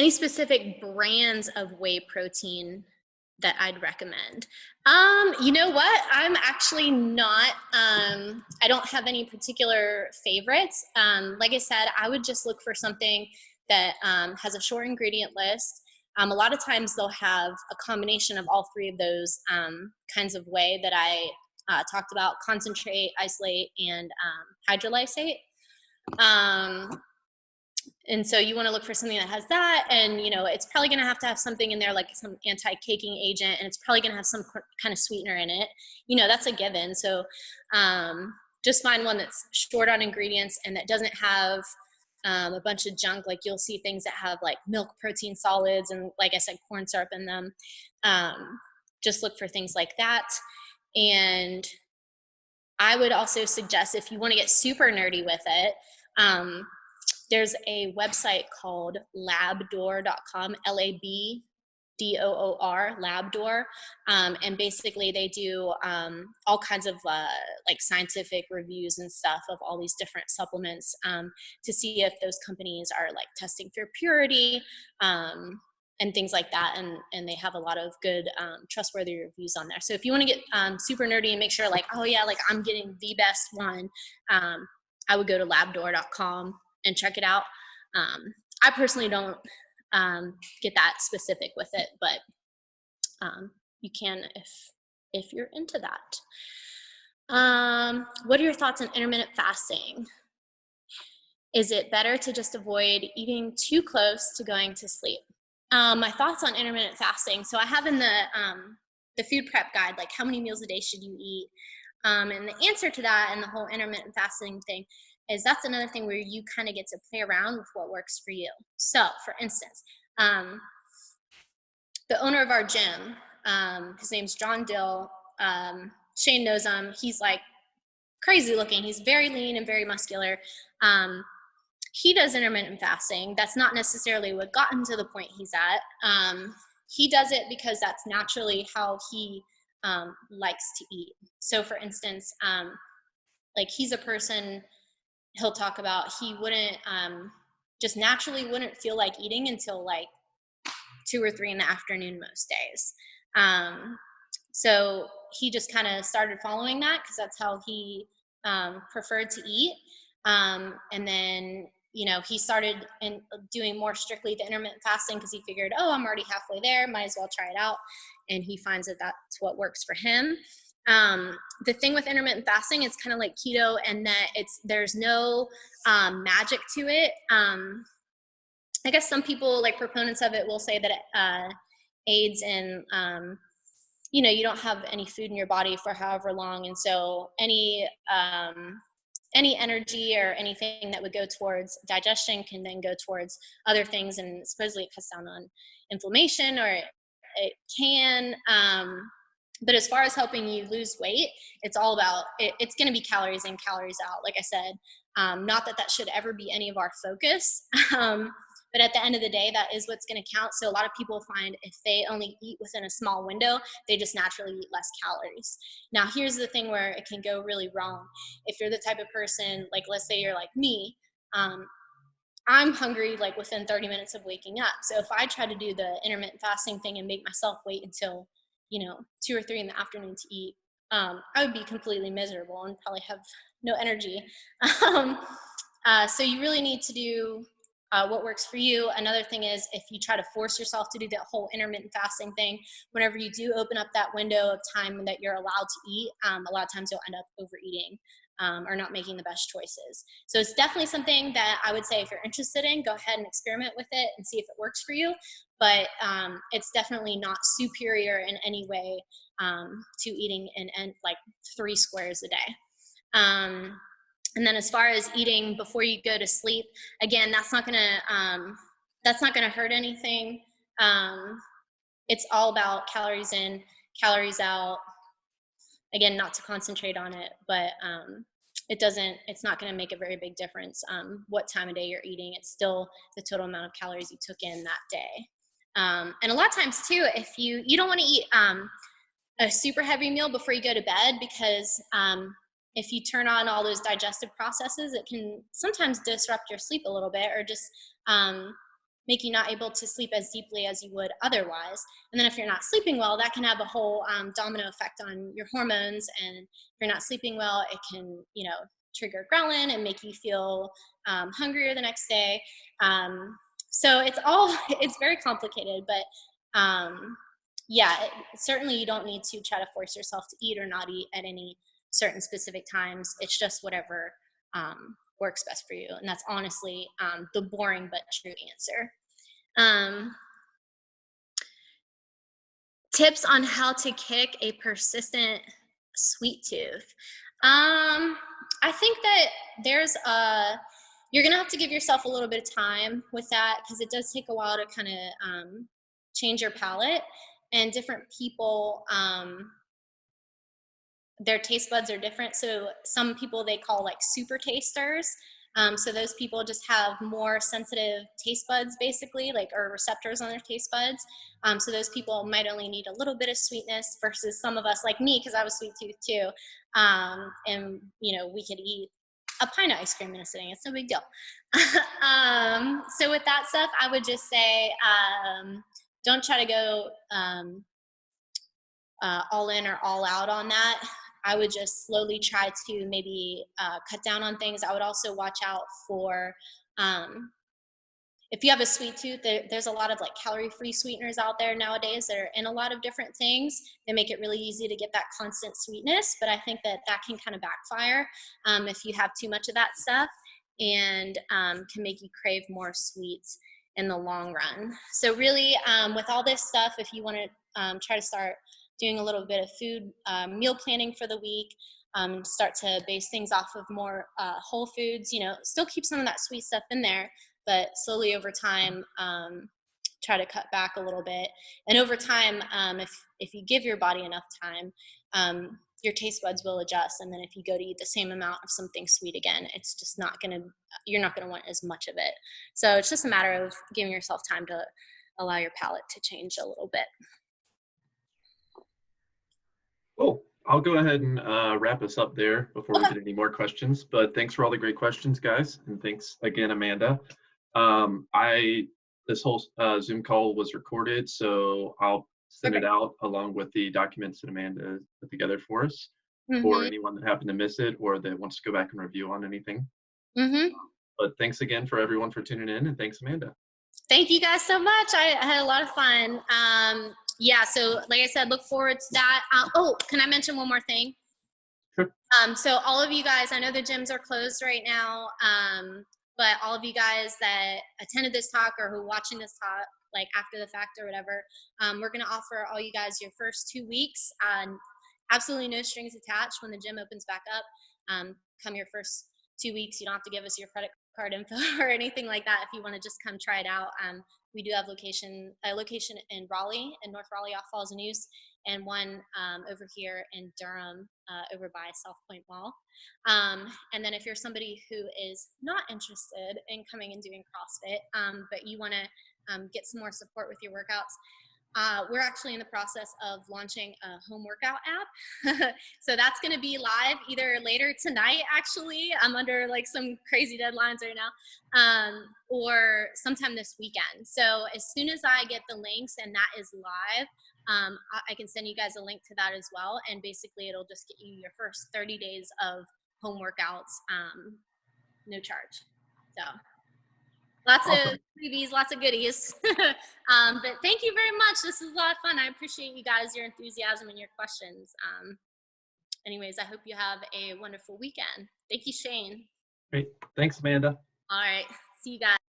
Any specific brands of whey protein that I'd recommend? You know what? I'm actually not, I don't have any particular favorites. Like I said, I would just look for something that has a short ingredient list. A lot of times they'll have a combination of all three of those kinds of whey that I talked about: concentrate, isolate, and hydrolysate. And so you want to look for something that has that, and it's probably going to have something in there like some anti-caking agent, and it's probably going to have some kind of sweetener in it. That's a given. So just find one that's short on ingredients and that doesn't have a bunch of junk. Like you'll see things that have like milk protein solids and, like I said, corn syrup in them. Just look for things like that. And I would also suggest, if you want to get super nerdy with it, there's a website called labdoor.com, LABDOOR, Labdoor. And basically they do all kinds of like scientific reviews and stuff of all these different supplements to see if those companies are like testing for purity and things like that. And they have a lot of good trustworthy reviews on there. So if you want to get super nerdy and make sure like, oh yeah, like I'm getting the best one, I would go to labdoor.com and check it out. I personally don't get that specific with it, but you can if you're into that. What are your thoughts on intermittent fasting? Is it better to just avoid eating too close to going to sleep? My thoughts on intermittent fasting. So I have in the food prep guide, like how many meals a day should you eat? And the answer to that and the whole intermittent fasting thing is that's another thing where you kind of get to play around with what works for you. So for instance, the owner of our gym, his name's John Dill. Shane knows him. He's like crazy looking. He's very lean and very muscular. He does intermittent fasting. That's not necessarily what got him to the point he's at. He does it because that's naturally how he likes to eat. So for instance, like he's a person, he'll talk about, he wouldn't just naturally wouldn't feel like eating until like 2 or 3 in the afternoon most days. So he just kind of started following that because that's how he preferred to eat. And then he started doing more strictly the intermittent fasting because he figured, oh, I'm already halfway there, might as well try it out. And he finds that that's what works for him. The thing with intermittent fasting, it's kind of like keto, and that there's no magic to it. I guess some people, like proponents of it, will say that it aids in you don't have any food in your body for however long, and so any energy or anything that would go towards digestion can then go towards other things, and supposedly it cuts down on inflammation, or it can. But as far as helping you lose weight, it's all about, it's going to be calories in, calories out, like I said. Not that should ever be any of our focus. But at the end of the day, that is what's going to count. So a lot of people find if they only eat within a small window, they just naturally eat less calories. Now, here's the thing where it can go really wrong. If you're the type of person, like let's say you're like me, I'm hungry like within 30 minutes of waking up. So if I try to do the intermittent fasting thing and make myself wait until 2 or 3 in the afternoon to eat, I would be completely miserable and probably have no energy. So you really need to do what works for you. Another thing is, if you try to force yourself to do that whole intermittent fasting thing, whenever you do open up that window of time that you're allowed to eat, a lot of times you'll end up overeating or not making the best choices. So it's definitely something that I would say, if you're interested in, go ahead and experiment with it and see if it works for you. But it's definitely not superior in any way to eating in like 3 squares a day. And then as far as eating before you go to sleep, again, that's not gonna hurt anything. It's all about calories in, calories out. Again, not to concentrate on it, but it's not gonna make a very big difference what time of day you're eating. It's still the total amount of calories you took in that day. And a lot of times too, if you don't wanna eat a super heavy meal before you go to bed, because if you turn on all those digestive processes, it can sometimes disrupt your sleep a little bit, or just make you not able to sleep as deeply as you would otherwise. And then if you're not sleeping well, that can have a whole domino effect on your hormones. And if you're not sleeping well, it can, trigger ghrelin and make you feel hungrier the next day. So it's very complicated, but yeah, certainly you don't need to try to force yourself to eat or not eat at any certain specific times. It's just whatever works best for you. And that's honestly the boring but true answer. Tips on how to kick a persistent sweet tooth. I think that you're gonna have to give yourself a little bit of time with that, because it does take a while to kind of change your palate, and different people, their taste buds are different. So some people they call like super tasters. So those people just have more sensitive taste buds, basically, or receptors on their taste buds. So those people might only need a little bit of sweetness, versus some of us, like me, because I was sweet tooth too. And we could eat a pint of ice cream in a sitting. It's no big deal. So with that stuff, I would just say, don't try to go all in or all out on that. I would just slowly try to maybe cut down on things. I would also watch out for, if you have a sweet tooth, there's a lot of calorie-free sweeteners out there nowadays that are in a lot of different things. They make it really easy to get that constant sweetness, but I think that can kind of backfire if you have too much of that stuff, and can make you crave more sweets in the long run. So really, with all this stuff, if you want to try to start doing a little bit of food meal planning for the week, start to base things off of more whole foods, still keep some of that sweet stuff in there, but slowly over time, try to cut back a little bit. And over time, if you give your body enough time, your taste buds will adjust. And then if you go to eat the same amount of something sweet again, it's just you're not gonna want as much of it. So it's just a matter of giving yourself time to allow your palate to change a little bit. Cool. I'll go ahead and wrap us up there before we get any more questions. But thanks for all the great questions, guys, and thanks again, Amanda. This whole Zoom call was recorded, so I'll send it out along with the documents that Amanda put together for us, for anyone that happened to miss it or that wants to go back and review on anything. But thanks again for everyone for tuning in, and thanks, Amanda. Thank you guys so much. I had a lot of fun. Yeah, so like I said, look forward to that. Oh, can I mention one more thing? Sure. So all of you guys, I know the gyms are closed right now, but all of you guys that attended this talk or who are watching this talk, after the fact or whatever, we're going to offer all you guys your first 2 weeks, absolutely no strings attached when the gym opens back up. Come your first 2 weeks, you don't have to give us your credit card info or anything like that if you want to just come try it out. We do have a location in Raleigh, in North Raleigh off Falls and East, and one over here in Durham over by South Point Mall. And then if you're somebody who is not interested in coming and doing CrossFit, but you want to get some more support with your workouts, we're actually in the process of launching a home workout app. So that's going to be live either later tonight, actually. I'm under some crazy deadlines right now, or sometime this weekend. So as soon as I get the links and that is live, I can send you guys a link to that as well. And basically it'll just get you your first 30 days of home workouts, no charge. So lots of freebies, lots of goodies. But thank you very much. This is a lot of fun. I appreciate you guys, your enthusiasm and your questions. Anyways, I hope you have a wonderful weekend. Thank you, Shane. Great. Thanks, Amanda. All right. See you guys.